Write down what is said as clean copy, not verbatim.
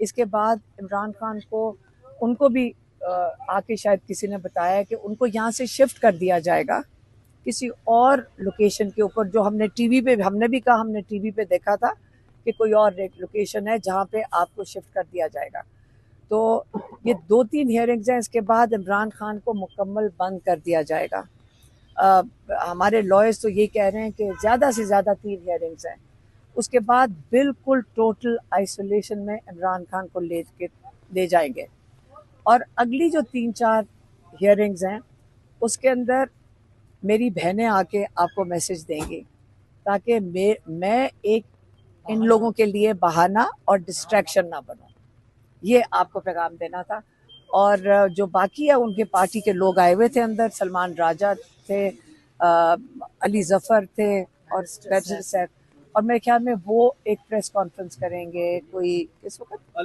इसके बाद इमरान खान को उनको भी आके शायद किसी ने बताया कि उनको यहाँ से शिफ्ट कर दिया जाएगा किसी और लोकेशन के ऊपर, जो हमने टीवी पे हमने भी कहा, हमने टीवी पे देखा था कि कोई और एक लोकेशन है जहाँ पे आपको शिफ्ट कर दिया जाएगा। तो ये 2-3 हियरिंग्स हैं, इसके बाद इमरान खान को मुकम्मल बंद कर दिया जाएगा। हमारे लॉयर्स तो ये कह रहे हैं कि ज़्यादा से ज़्यादा 3 हियरिंग्स हैं, उसके बाद बिल्कुल टोटल आइसोलेशन में इमरान खान को ले जाएंगे। और अगली जो 3-4 हियरिंग्स हैं उसके अंदर मेरी बहनें आके आपको मैसेज देंगी, ताकि मैं एक इन लोगों के लिए बहाना और डिस्ट्रैक्शन ना बनूं। ये आपको पैगाम देना था। और जो बाकी है उनके पार्टी के लोग आए हुए थे अंदर, सलमान राजा थे, अली जफर थे और बैरिस्टर सैफ, और मेरे ख्याल में वो एक प्रेस कॉन्फ्रेंस करेंगे कोई इस वक्त